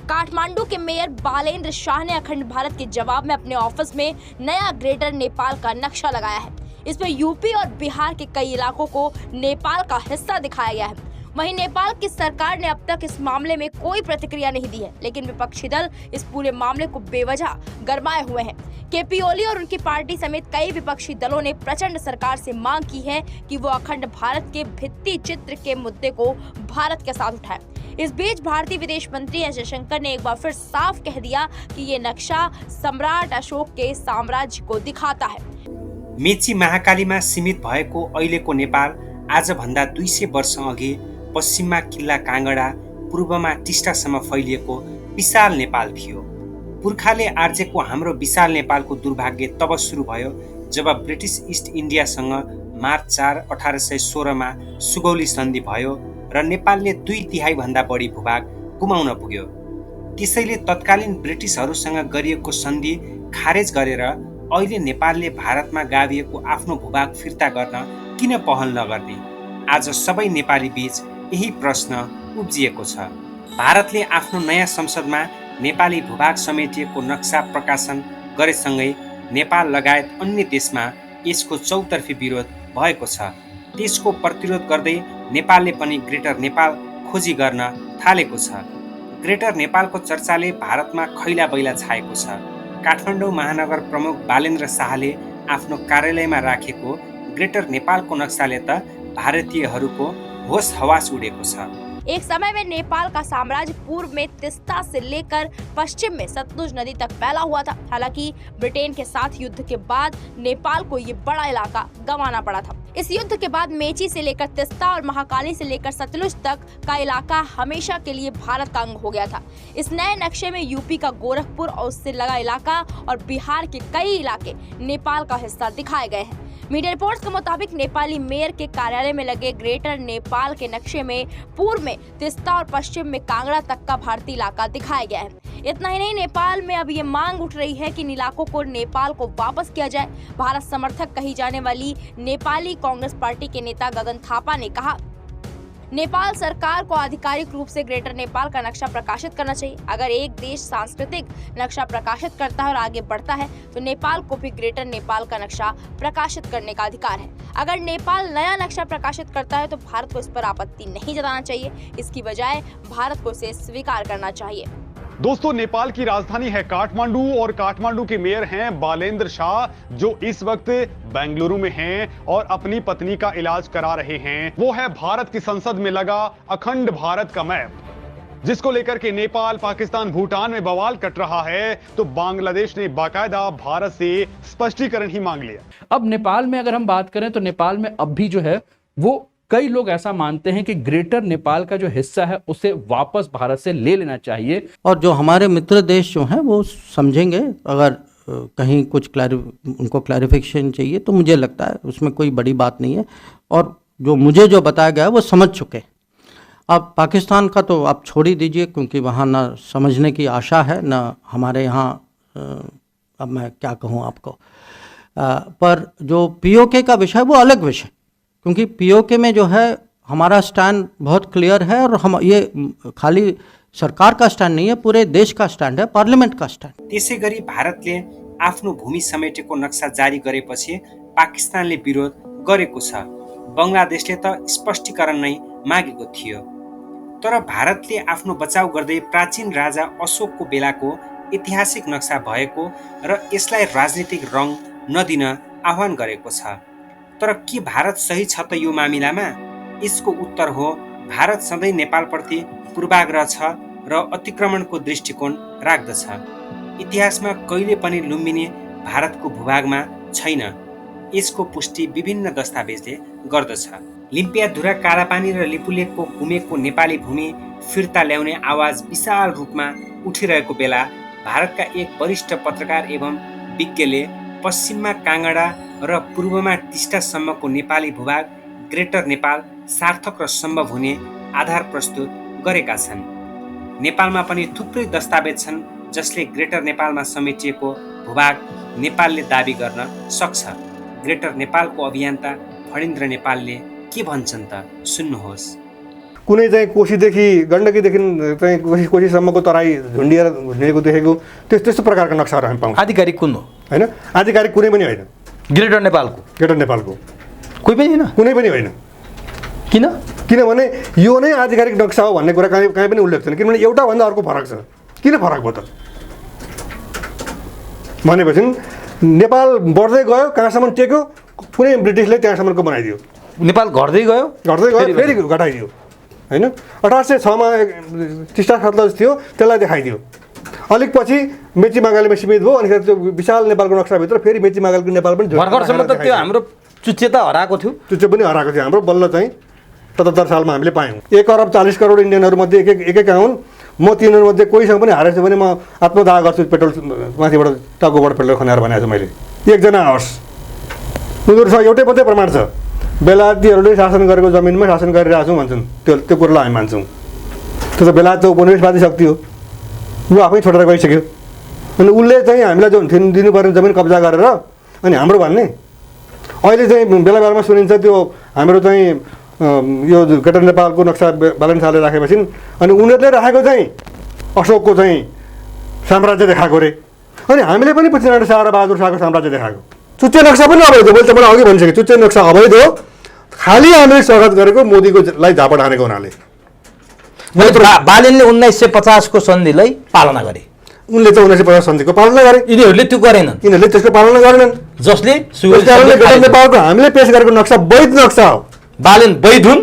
काठमांडू के मेयर बालेंद्र शाह ने अखंड भारत के जवाब में अपने ऑफिस में नया ग्रेटर नेपाल का नक्शा लगाया है। इसमें यूपी और बिहार के कई इलाकों को नेपाल का हिस्सा दिखाया गया है। वहीं नेपाल की सरकार ने अब तक इस मामले में कोई प्रतिक्रिया नहीं दी है, लेकिन विपक्षी दल इस पूरे मामले को बेवजह गरमाए हुए हैं। केपी ओली और उनकी पार्टी समेत कई विपक्षी दलों ने प्रचंड सरकार से मांग की है कि वो अखंड भारत के भित्ति चित्र के मुद्दे को भारत के साथ उठाए। इस बीच भारतीय विदेश मंत्री एस जयशंकर ने एक बार फिर साफ कह दिया कि ये नक्शा सम्राट अशोक के साम्राज्य को दिखाता है। मेची महाकालीमा सीमित भएको अहिलेको नेपाल आजभन्दा 200 वर्ष अघि पश्चिममा किल्ला काँगडा, पूर्वमा टिस्टासम्म फैलिएको विशाल नेपाल थियो। पुर्खाले आर्जेको हाम्रो विशाल नेपालको दुर्भाग्य तब सुरु भयो जब ब्रिटिस इस्ट इन्डियासँग मार्च 4, 1816 मा सुगौली सन्धि भयो र नेपालले 2/3 भन्दा बढी भूभाग गुमाउन पुग्यो। त्यसैले तत्कालीन ब्रिटिसहरूसँग गरिएको सन्धि खारेज गरेर अहिले नेपालले भारतमा गाभिएको आफ्नो भूभाग फिर्ता गर्न किन पहल नगर्ने? आज सबै नेपाली बीच यही प्रश्न उब्जिएको छ। भारतले आफ्नो नयाँ संसदमा नेपाली भूभाग समेटिएको नक्सा प्रकाशन गरेसँगै नेपाल लगायत अन्य देशमा यसको चौतर्फी विरोध भएको छ। त्यसको प्रतिरोध गर्दै नेपालले पनि ग्रेटर नेपाल खोजी गर्न थालेको छ। ग्रेटर नेपालको चर्चाले भारतमा खैला बैला छाएको छ। काठमाडौँ महानगर प्रमुख बालेन्द्र शाहले आफ्नो कार्यालयमा राखेको ग्रेटर नेपालको नक्साले त भारतीयहरूको होस हवास उडेको छ। एक समय में नेपाल का साम्राज्य पूर्व में तिस्ता से लेकर पश्चिम में सतलुज नदी तक फैला हुआ था। हालांकि ब्रिटेन के साथ युद्ध के बाद नेपाल को ये बड़ा इलाका गंवाना पड़ा था। इस युद्ध के बाद मेची से लेकर तिस्ता और महाकाली से लेकर सतलुज तक का इलाका हमेशा के लिए भारत का अंग हो गया था। इस नए नक्शे में यूपी का गोरखपुर और उससे लगा इलाका और बिहार के कई इलाके नेपाल का हिस्सा दिखाए गए हैं। मीडिया रिपोर्ट्स के मुताबिक नेपाली मेयर के कार्यालय में लगे ग्रेटर नेपाल के नक्शे में पूर्व में तिस्ता और पश्चिम में कांगड़ा तक का भारतीय इलाका दिखाया गया है। इतना ही नहीं, नेपाल में अब ये मांग उठ रही है कि इन इलाकों को नेपाल को वापस किया जाए। भारत समर्थक कही जाने वाली नेपाली कांग्रेस पार्टी के नेता गगन थापा ने कहा, नेपाल सरकार को आधिकारिक रूप से ग्रेटर नेपाल का नक्शा प्रकाशित करना चाहिए। अगर एक देश सांस्कृतिक नक्शा प्रकाशित करता है और आगे बढ़ता है तो नेपाल को भी ग्रेटर नेपाल का नक्शा प्रकाशित करने का अधिकार है। अगर नेपाल नया नक्शा प्रकाशित करता है तो भारत को इस पर आपत्ति नहीं जताना चाहिए। इसकी बजाय भारत को इसे स्वीकार करना चाहिए। दोस्तों, नेपाल की राजधानी है काठमांडू और काठमांडू के मेयर हैं बालेंद्र शाह, जो इस वक्त बेंगलुरु में हैं और अपनी पत्नी का इलाज करा रहे हैं। वो है भारत की संसद में लगा अखंड भारत का मैप, जिसको लेकर के नेपाल, पाकिस्तान, भूटान में बवाल कट रहा है, तो बांग्लादेश ने बाकायदा भारत से स्पष्टीकरण ही मांग लिया। अब नेपाल में अगर हम बात करें तो नेपाल में अब भी जो है वो कई लोग ऐसा मानते हैं कि ग्रेटर नेपाल का जो हिस्सा है उसे वापस भारत से ले लेना चाहिए। और जो हमारे मित्र देश जो हैं वो समझेंगे। अगर कहीं कुछ उनको क्लैरिफिकेशन चाहिए तो मुझे लगता है उसमें कोई बड़ी बात नहीं है, और जो मुझे जो बताया गया है वो समझ चुके। अब पाकिस्तान का तो आप छोड़ ही दीजिए, क्योंकि वहाँ ना समझने की आशा है ना हमारे यहाँ। अब मैं क्या कहूँ आपको, पर जो पीओके का विषय वो अलग विषय, क्योंकि पीओके में जो है हमारा स्टैंड बहुत क्लियर है, और हम ये खाली सरकार का स्टैंड नहीं है, पूरे देश का स्टैंड है, पार्लियामेंट का स्टैंड। त्यसैगरी भारतले आफ्नो भूमि समेटेको नक्सा जारी गरेपछि पाकिस्तानले विरोध गरेको छ। बंगलादेशले त स्पष्टीकरण नै मागेको थियो। तर भारतले आफ्नो बचाउ गर्दै प्राचीन राजा अशोकको बेलाको ऐतिहासिक नक्सा भएको र यसलाई राजनीतिक रङ नदिन आह्वान गरेको छ। तर के भारत सही छ त यो मामिलामा? यसको उत्तर हो, भारत सधैँ नेपालप्रति पूर्वाग्रह छ र अतिक्रमणको दृष्टिकोण राख्दछ। इतिहासमा कहिले पनि लुम्बिनी भारतको भूभागमा छैन। यसको पुष्टि विभिन्न दस्तावेजले गर्दछ। लिम्पियाधुरा, कालापानी र लिपुलेखको गुमेको नेपाली भूमि फिर्ता ल्याउने आवाज विशाल रूपमा उठिरहेको बेला भारतका एक वरिष्ठ पत्रकार एवं विज्ञले पश्चिममा काँगडा र पूर्वमा टिस्टासम्मको नेपाली भूभाग ग्रेटर नेपाल सार्थक र सम्भव हुने आधार प्रस्तुत गरेका छन्। नेपालमा पनि थुप्रै दस्तावेज छन् जसले ग्रेटर नेपालमा समेटिएको भूभाग नेपालले दाबी गर्न सक्छ। ग्रेटर नेपालको अभियन्ता फणीन्द्र नेपालले के भन्छन् त सुन्नुहोस्। कुनै चाहिँ कोशीदेखि गण्डकीदेखि चाहिँ कोशीसम्मको तराई झुन्डिएको देखेको त्यस्तो प्रकारका नक्साहरू हामी पाउँछौँ। आधिकारिक कुन हो? होइन, आधिकारिक कुनै पनि होइन। ग्रेटर नेपालको कोही पनि होइन, कुनै पनि होइन। किनभने यो नै आधिकारिक नक्सा हो भन्ने कुरा कहीँ पनि उल्लेख छैन। किनभने एउटा भन्दा अर्को फरक छ। किन फरक भयो त भनेपछि नेपाल बढ्दै गयो, कहाँसम्म टेक्यो, कुनै ब्रिटिसले त्यहाँसम्मको बनाइदियो। नेपाल घट्दै गयो फेरि घटाइदियो। होइन, 1806 मा टिस्टा सतलज थियो, त्यसलाई देखाइदियो। अलिक पछि मेची मागालीमा सीमित भयो। अनि त्यो विशाल नेपालको नक्साभित्र फेरि मेची मागालीको नेपाल पनि भर्खरसम्म त त्यो हाम्रो चुच्चे हराएको थियो। चुच्चे पनि हराएको थियो हाम्रो। बल्ल चाहिँ 77 सालमा हामीले पायौँ। 1 अरब 40 करोड इन्डियनहरूमध्ये एक हुन्। म तिनीहरूमध्ये कोहीसँग पनि हारेको छु भने म आत्मदाह गर्छु, पेट्रोल माथिबाट टाउकोबाट पेट्रोल खनाएर भनेको छु मैले। एकजना आओस्, उनीहरूसँग एउटै मात्रै प्रमाण छ, बेलायतीहरूले शासन गरेको जमिनमा शासन गरिरहेको छौँ भन्छन्। त्यो कुरोलाई हामी मान्छौँ। त्यो त बेलायत उपनिवेशवादी शक्ति हो, ऊ आफै छोडेर गइसक्यो। अनि उसले चाहिँ हामीलाई जो दिनुपर्ने जमिन कब्जा गरेर अनि हाम्रो भन्ने। अहिले चाहिँ बेला बेलामा सुनिन्छ त्यो हाम्रो चाहिँ यो ग्रेटर नेपालको नक्सा बालेन शाहले राखेपछि अनि उनीहरूले राखेको चाहिँ अशोकको चाहिँ साम्राज्य देखाएको रे। अनि हामीले पनि पृथ्वीनारायण शाह र बहादुर शाहको साम्राज्य देखाएको। चुच्चे नक्सा पनि अवैध हो। मैले त मलाई अघि भनिसकेँ, चुच्चे नक्सा अवैध हो। खालि हामीले स्वागत गरेको मोदीकोलाई झापड हानेको हुनाले। बालेनले 1950 को सन्धिलाई पालना गरे। उनले त 1950 सन्धिको पालना गरे। यिनीहरूले त्यो गरेनन्। यिनीहरूले त्यसको पालना गरेनन्। जसले ग्रेटर नेपालको हामीले पेश गरेको नक्सा वैध नक्सा हो। बालेन वैध हुन्,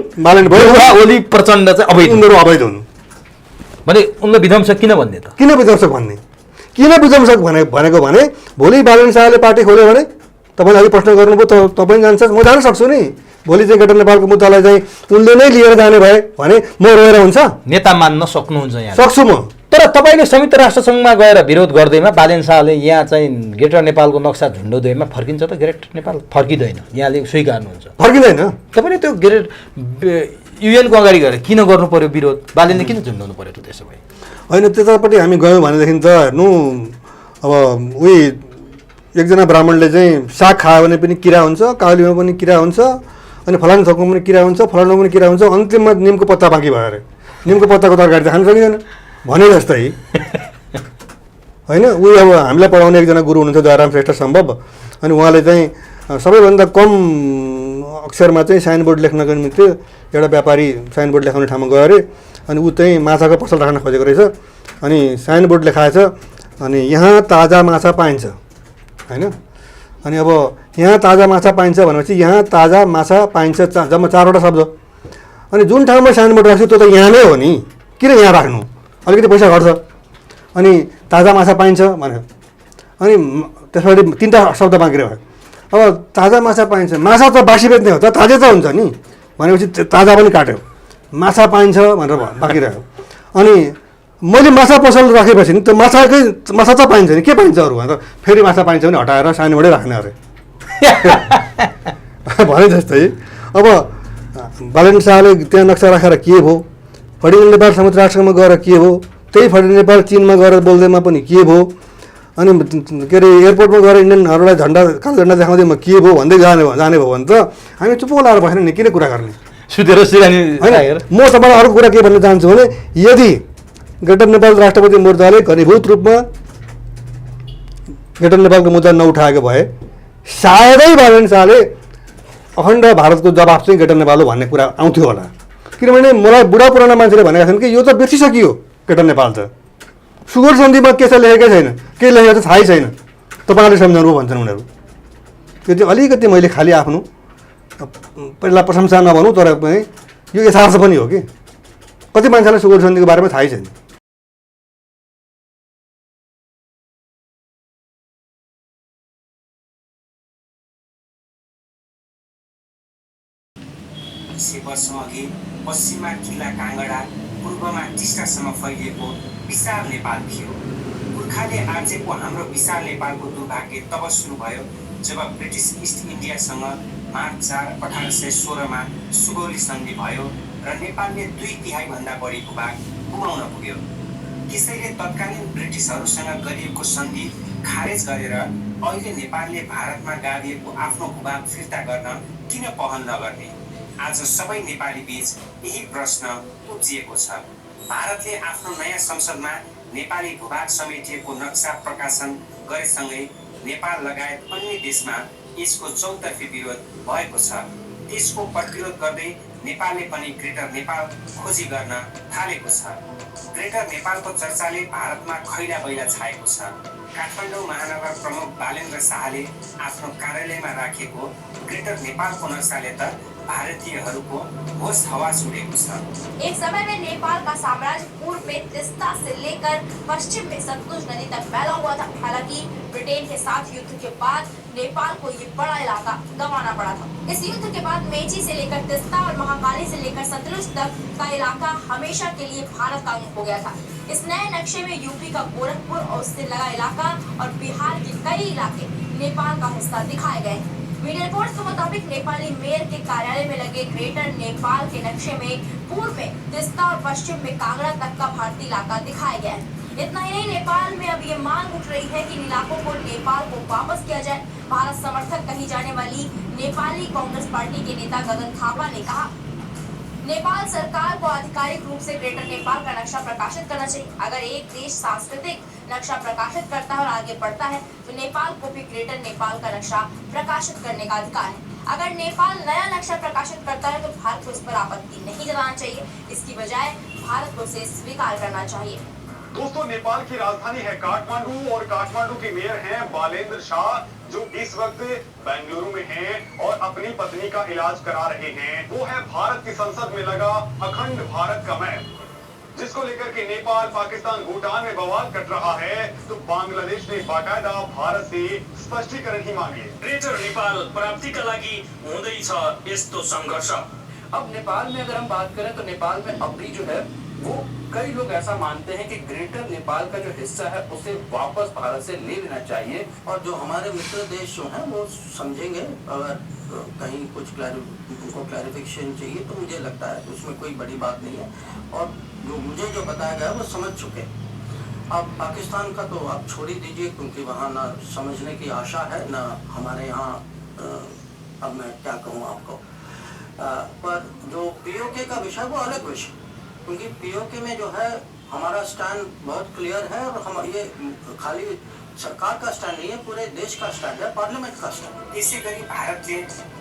ओली प्रचण्ड चाहिँ अवैध। उनीहरू अवैध हुन् भने उनले विध्वंसक किन भन्ने त? किन विध्वंसक भनेको भने भोलि बालेन शाहले पार्टी खोल्यो भने तपाईँले अघि प्रश्न गर्नुभयो, तपाईँ जान्छ, म जान सक्छु नि। भोलि चाहिँ ग्रेटर नेपालको मुद्दालाई चाहिँ उनले नै लिएर जाने भए भने म रोएर हुन्छ? नेता मान्न सक्नुहुन्छ यहाँ? सक्छु म। तर तपाईँले संयुक्त राष्ट्रसङ्घमा गएर विरोध गर्दैमा बालेन शाहले यहाँ चाहिँ ग्रेटर नेपालको नक्सा झुन्डाउँदैमा फर्किन्छ त ग्रेटर नेपाल? फर्किँदैन, यहाँले स्वीकार्नुहुन्छ? फर्किँदैन। तपाईँले त्यो युएनको अगाडि गएर किन गर्नु पर्यो विरोध? बालेनले किन झुन्डाउनु पर्यो त्यसो भए? होइन, त्यतापट्टि हामी गयौँ भनेदेखि त हेर्नु, अब उही एकजना ब्राह्मणले चाहिँ साग खायो भने पनि किरा हुन्छ, काउलीमा पनि किरा हुन्छ, अनि फलानु थोकमा पनि किरा हुन्छ, फलानुमा पनि किरा हुन्छ, अन्तिममा निमको पत्ता बाँकी भयो अरे। निमको पत्ताको तरकारी त खानु सकिँदैन भने जस्तै होइन। उही अब हामीलाई पढाउने एकजना गुरु हुनुहुन्थ्यो दयाराम श्रेष्ठ सम्भव। अनि उहाँले चाहिँ सबैभन्दा कम अक्षरमा चाहिँ साइनबोर्ड लेख्नको निम्ति एउटा व्यापारी साइनबोर्ड लेखाउने ठाउँमा गयो अरे। अनि ऊ चाहिँ माछाको पसल राख्न खोजेको रहेछ। अनि साइनबोर्ड लेखाएछ, अनि यहाँ ताजा माछा पाइन्छ होइन। अनि अब यहाँ ताजा माछा पाइन्छ भनेपछि यहाँ ताजा माछा पाइन्छ जम्मा 4वटा शब्द। अनि जुन ठाउँमा साइनबोर्ड राख्छु त्यो त यहाँ नै हो नि, किन यहाँ राख्नु? अलिकति पैसा घट्छ। अनि ताजा माछा पाइन्छ भन्यो। अनि त्यसपछि 3टा शब्द बाँकी रह्यो। अब ताजा माछा पाइन्छ, माछा त बासी बेच्ने हो त, ताजा त हुन्छ नि भनेपछि ताजा पनि काट्यो, माछा पाइन्छ भनेर बाँकी रह्यो। अनि मैले माछा पसल राखेपछि नि त्यो माछा त पाइन्छ नि, के पाइन्छ अरू भनेर फेरि माछा पाइन्छ भने हटाएर साइनबोर्डै राख्ने अरे भने जस्तै। अब बालेन शाहले त्यहाँ नक्सा राखेर के भयो? फर्डिनल नेपाल संयुक्त राष्ट्रमा गएर के भयो? त्यही फर्डिनल नेपाल चीनमा गएर बोल्दैमा पनि के भयो? अनि के अरे एयरपोर्टमा गएर इन्डियनहरूलाई कालो झन्डा देखाउँदैमा के भयो भन्दै जाने भयो भने त हामी चुप्पो लाएर बसेन नि, किन कुरा गर्ने? सुतेर सिरानी होइन। म तपाईँलाई अर्को कुरा के भन्न चाहन्छु भने यदि ग्रेटर नेपाल राष्ट्रपति मोर्चाले घनीभूत रूपमा ग्रेटर नेपालको मुद्दा नउठाएको भए सायदै बालेन शाहले अखण्ड भारतको जवाफ चाहिँ ग्रेटर नेपाल हो भन्ने कुरा आउँथ्यो होला। किनभने मलाई बुढा पुराना मान्छेले भनेका छन् कि यो त बिर्सिसकियो ग्रेटर नेपाल त, सुगोर सन्धिमा के छ लेखेकै छैन, के लेखेको छ थाहै छैन, तपाईँले सम्झाउनु भन्छन् उनीहरू। त्यो चाहिँ अलिकति मैले खालि आफ्नो पहिला प्रशंसा नभनौँ तर पनि यो यथार्थ पनि हो कि कति मान्छेलाई सुगोर सन्धिको बारेमा थाहै छैन। वर्ष अघि पश्चिममा किल्ला काँगडा, पूर्वमा टिस्टासम्म फैलिएको विशाल नेपाल थियो। पुर्खाले आर्जेको हाम्रो विशाल नेपालको दुर्भाग्य तब सुरु भयो जब ब्रिटिस इस्ट इन्डियासँग मार्च 4, 1816 सुगौली सन्धि भयो र नेपालले 2/3 भन्दा बढी भूभाग गुमाउन पुग्यो। त्यसैले तत्कालीन ब्रिटिसहरूसँग गरिएको सन्धि खारेज गरेर अहिले नेपालले भारतमा गाडिएको आफ्नो भूभाग फिर्ता गर्न किन पहल नगर्ने? आज सबै नेपाली बीच यही प्रश्न उब्जिएको छ। भारतले आफ्नो नयाँ संसदमा नेपाली भूभाग समेटिएको नक्सा प्रकाशन गरेसँगै नेपाल लगायत अन्य देशमा यसको चौतर्फी विरोध भएको छ। त्यसको प्रतिरोध गर्दै नेपालले पनि ग्रेटर नेपाल खोजी गर्न थालेको छ। ग्रेटर नेपालको चर्चाले भारतमा खैला बैला छाएको छ। काठमाडौँ महानगर प्रमुख बालेन्द्र शाहले आफ्नो कार्यालयमा राखेको ग्रेटर नेपालको नक्साले त भारतीयहरूको होस हवास उडेको छ। एक समय में नेपाल का साम्राज्य पूर्व में तिस्ता से लेकर पश्चिम में सतलुज नदी तक फैला हुआ था। हालांकि ब्रिटेन के साथ युद्ध के बाद नेपाल को ये बड़ा इलाका गंवाना पड़ा था। इस युद्ध के बाद मेची से लेकर तिस्ता और महाकाली से लेकर सतलुज तक का इलाका हमेशा के लिए भारत का अंग हो गया था। इस नए नक्शे में यूपी का गोरखपुर और उससे लगा इलाका और बिहार के कई इलाके नेपाल का हिस्सा दिखाए गए हैं। मीडिया रिपोर्ट्स के मुताबिक नेपाली मेयर के कार्यालय में लगे ग्रेटर नेपाल के नक्शे में पूर्व में तिस्ता और पश्चिम में कांगड़ा तक का भारतीय इलाका दिखाया गया है। इतना ही नहीं, नेपाल में अब ये मांग उठ रही है कि इन इलाकों को नेपाल को वापस किया जाए। भारत समर्थक कही जाने वाली नेपाली कांग्रेस पार्टी के नेता गगन थापा ने कहा, नेपाल सरकार को आधिकारिक रूप से ग्रेटर नेपाल का नक्शा प्रकाशित करना चाहिए। अगर एक देश सांस्कृतिक नक्शा प्रकाशित करता है और आगे बढ़ता है तो नेपाल को भी ग्रेटर नेपाल का नक्शा प्रकाशित करने का अधिकार है। अगर नेपाल नया नक्शा प्रकाशित करता है तो भारत को इस पर आपत्ति नहीं जताना चाहिए, इसकी बजाय भारत को इसे स्वीकार करना चाहिए। दोस्तों, नेपाल की राजधानी है काठमांडू और काठमांडू के मेयर हैं बालेन्द्र शाह, जो इस वक्त बेंगलुरु में हैं और अपनी पत्नी का इलाज करा रहे हैं। वो है भारत की संसद में लगा अखंड भारत का मैप, जिसको लेकर के नेपाल, पाकिस्तान, भूटान में बवाल कट रहा है। तो बांग्लादेश ने बाकायदा भारत से स्पष्टीकरण ही मांगे। ग्रेटर नेपाल प्राप्तिका लागि हुँदैछ यस्तो संघर्ष। अब नेपाल में अगर हम बात करें तो नेपाल में अब भी जो है वो कई लोग ऐसा मानते हैं कि ग्रेटर नेपाल का जो हिस्सा है उसे वापस भारत से ले लेना चाहिए। और जो हमारे मित्र देश जो हैं वो समझेंगे। अगर कहीं कुछ उनको क्लैरिफिकेशन चाहिए तो मुझे लगता है उसमें कोई बड़ी बात नहीं है। और जो मुझे जो बताया गया वो समझ चुके। अब पाकिस्तान का तो आप छोड़ ही दीजिए, क्योंकि वहाँ ना समझने की आशा है ना हमारे यहाँ। अब मैं क्या कहूँ आपको, पर जो पीओके का विषय वो अलग विषय, क्योंकि पीओके में जो है हमारा स्टैंड बहुत क्लियर है। और हम ये खाली सरकार का स्टैंड नहीं है, पूरे देश का स्टैंड है, पार्लियामेंट का स्टैंड। त्यसै गरी भारतले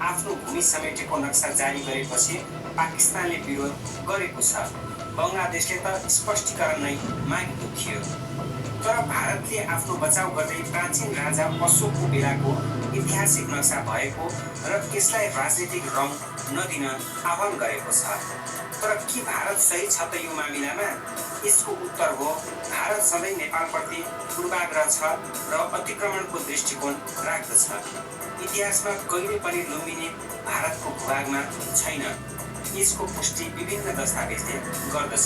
आफ्नो भूमि समेटेको नक्सा जारी गरेपछि पाकिस्तानले विरोध गरेको छ। बङ्गलादेशले त स्पष्टीकरण नै मागेको थियो। तर भारतले आफ्नो बचाउ गर्दै प्राचीन राजा अशोकको बेलाको ऐतिहासिक नक्सा भएको र त्यसलाई राजनीतिक रङ नदिन आह्वान गरेको छ। तर के भारत सही छ त यो मामिलामा? यसको उत्तर हो, भारत सधैँ नेपालप्रति पूर्वाग्रह छ र अतिक्रमणको दृष्टिकोण राख्दछ। इतिहासमा कहिले पनि लुम्बिनी भारतको भूभागमा छैन। यसको पुष्टि विभिन्न दस्तावेजले गर्दछ।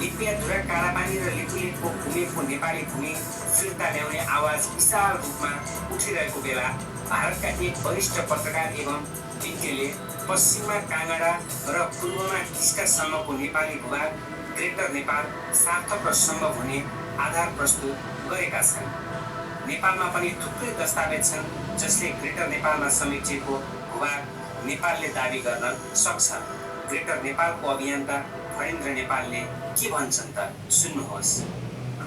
लिपियाधुरा, कालापानी र लिपुलेखको घुमेको नेपाली भूमि फिर्ता ल्याउने आवाज विशाल रूपमा उठिरहेको बेला भारतका एक वरिष्ठ पत्रकार एवं विज्ञले पश्चिममा काँगडा र पूर्वमा टिस्टासम्मको नेपाली भूभाग ग्रेटर नेपाल सार्थक र सम्भव हुने आधार प्रस्तुत गरेका छन्। नेपालमा पनि थुप्रै दस्तावेज छन् जसले ग्रेटर नेपालमा समेटिएको भूभाग नेपालले दाबी गर्न सक्छ। ग्रेटर नेपालको अभियन्ता फणेन्द्र नेपालले के भन्छन् त सुन्नुहोस्।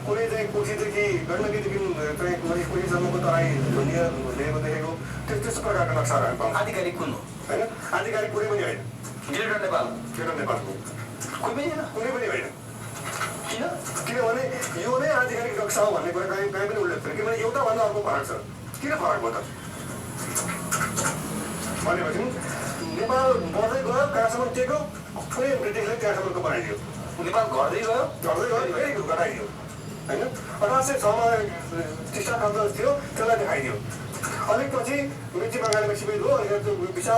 कुनै चाहिँ कोठीदेखि गण्डकीदेखि चाहिँ कोठीसम्मको तराई झुन्डिएर लिएको देखेको त्यस्तो प्रकारको नक्साहरू हामी पाउँछौँ। आधिकारिक कुन हो होइन, आधिकारिक कुनै पनि होइन। ग्रेटर नेपाल ग्रेटर नेपालको कुनै पनि होइन। कुनै पनि होइन। किन? किनभने यो नै आधिकारिक नक्सा हो भन्ने कुरा कहीँ पनि उल्लेख छैन। किनभने एउटा भन्दा अर्को फरक छ। किन फरक भयो त भनेपछि नेपाल बढ्दै गयो, कहाँसम्म टेक्यो, कुनै ब्रिटिसले त्यहाँसम्मको बनाइदियो। नेपाल घट्दै गयो फेरि घटाइदियो होइन। 1806 मा टिस्टा खर्च थियो, त्यसलाई देखाइदियो। अलिक पछि मेची बङ्गालीमा सिपिल हो, अनि विशाल